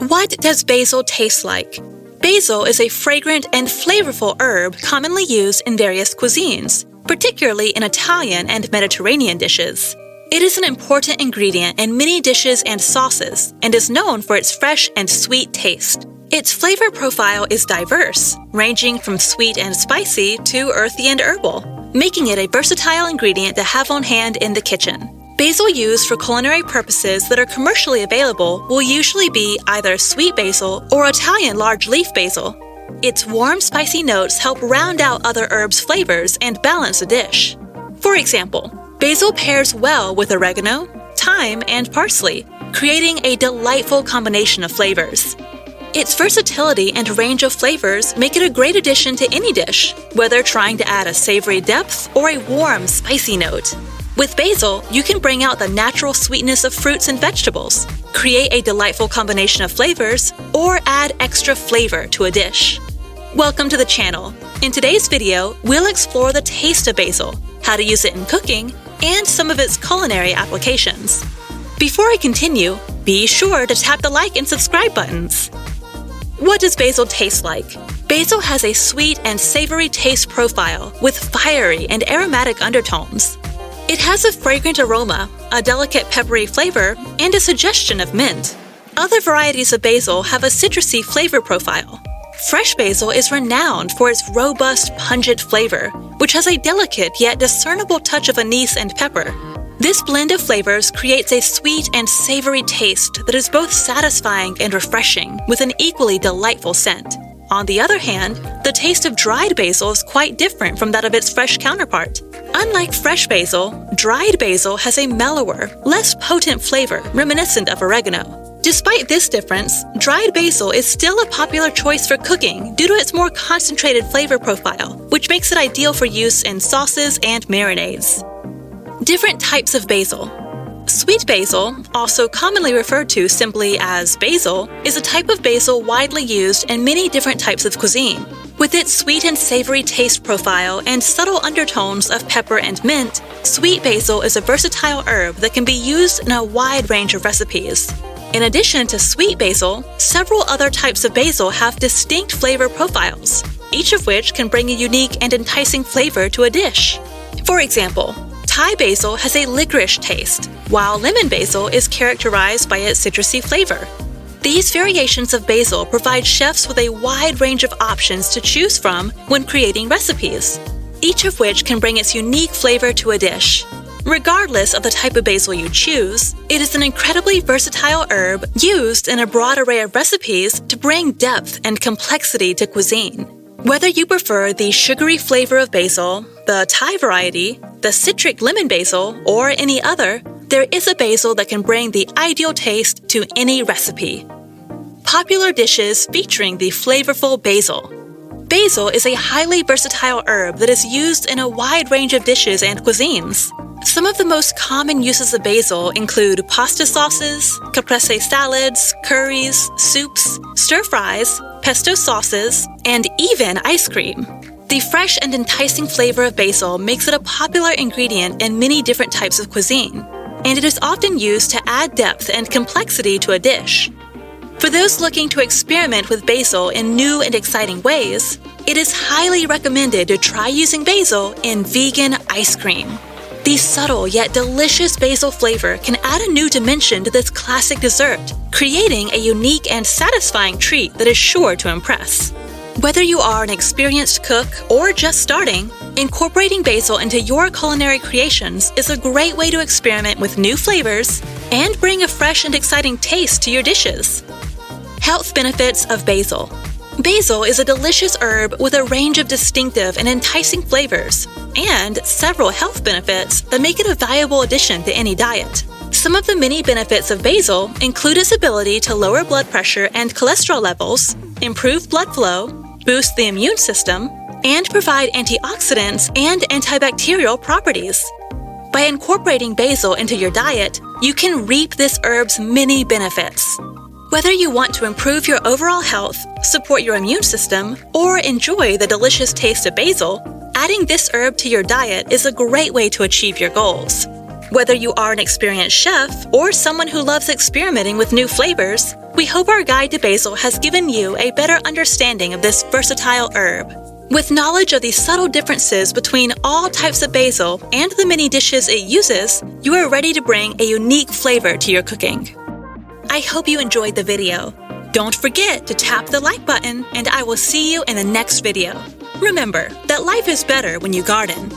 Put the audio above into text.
What does basil taste like? Basil is a fragrant and flavorful herb commonly used in various cuisines, particularly in Italian and Mediterranean dishes. It is an important ingredient in many dishes and sauces and is known for its fresh and sweet taste. Its flavor profile is diverse, ranging from sweet and spicy to earthy and herbal, making it a versatile ingredient to have on hand in the kitchen. Basil used for culinary purposes that are commercially available will usually be either sweet basil or Italian large leaf basil. Its warm, spicy notes help round out other herbs' flavors and balance a dish. For example, basil pairs well with oregano, thyme, and parsley, creating a delightful combination of flavors. Its versatility and range of flavors make it a great addition to any dish, whether trying to add a savory depth or a warm, spicy note. With basil, you can bring out the natural sweetness of fruits and vegetables, create a delightful combination of flavors, or add extra flavor to a dish. Welcome to the channel. In today's video, we'll explore the taste of basil, how to use it in cooking, and some of its culinary applications. Before I continue, be sure to tap the like and subscribe buttons. What does basil taste like? Basil has a sweet and savory taste profile with fiery and aromatic undertones. It has a fragrant aroma, a delicate peppery flavor, and a suggestion of mint. Other varieties of basil have a citrusy flavor profile. Fresh basil is renowned for its robust, pungent flavor, which has a delicate yet discernible touch of anise and pepper. This blend of flavors creates a sweet and savory taste that is both satisfying and refreshing, with an equally delightful scent. On the other hand, the taste of dried basil is quite different from that of its fresh counterpart. Unlike fresh basil, dried basil has a mellower, less potent flavor reminiscent of oregano. Despite this difference, dried basil is still a popular choice for cooking due to its more concentrated flavor profile, which makes it ideal for use in sauces and marinades. Different types of basil. Sweet basil, also commonly referred to simply as basil, is a type of basil widely used in many different types of cuisine. With its sweet and savory taste profile and subtle undertones of pepper and mint, sweet basil is a versatile herb that can be used in a wide range of recipes. In addition to sweet basil, several other types of basil have distinct flavor profiles, each of which can bring a unique and enticing flavor to a dish. For example, Thai basil has a licorice taste, while lemon basil is characterized by its citrusy flavor. These variations of basil provide chefs with a wide range of options to choose from when creating recipes, each of which can bring its unique flavor to a dish. Regardless of the type of basil you choose, it is an incredibly versatile herb used in a broad array of recipes to bring depth and complexity to cuisine. Whether you prefer the sugary flavor of basil, the Thai variety, the citric lemon basil, or any other, there is a basil that can bring the ideal taste to any recipe. Popular dishes featuring the flavorful basil. Basil is a highly versatile herb that is used in a wide range of dishes and cuisines. Some of the most common uses of basil include pasta sauces, caprese salads, curries, soups, stir-fries, pesto sauces, and even ice cream. The fresh and enticing flavor of basil makes it a popular ingredient in many different types of cuisine, and it is often used to add depth and complexity to a dish. For those looking to experiment with basil in new and exciting ways, it is highly recommended to try using basil in vegan ice cream. The subtle yet delicious basil flavor can add a new dimension to this classic dessert, creating a unique and satisfying treat that is sure to impress. Whether you are an experienced cook or just starting, incorporating basil into your culinary creations is a great way to experiment with new flavors and bring a fresh and exciting taste to your dishes. Health benefits of basil. Basil is a delicious herb with a range of distinctive and enticing flavors, and several health benefits that make it a valuable addition to any diet. Some of the many benefits of basil include its ability to lower blood pressure and cholesterol levels, improve blood flow, boost the immune system, and provide antioxidants and antibacterial properties. By incorporating basil into your diet, you can reap this herb's many benefits. Whether you want to improve your overall health, support your immune system, or enjoy the delicious taste of basil, adding this herb to your diet is a great way to achieve your goals. Whether you are an experienced chef or someone who loves experimenting with new flavors, we hope our guide to basil has given you a better understanding of this versatile herb. With knowledge of the subtle differences between all types of basil and the many dishes it uses, you are ready to bring a unique flavor to your cooking. I hope you enjoyed the video. Don't forget to tap the like button, and I will see you in the next video. Remember that life is better when you garden.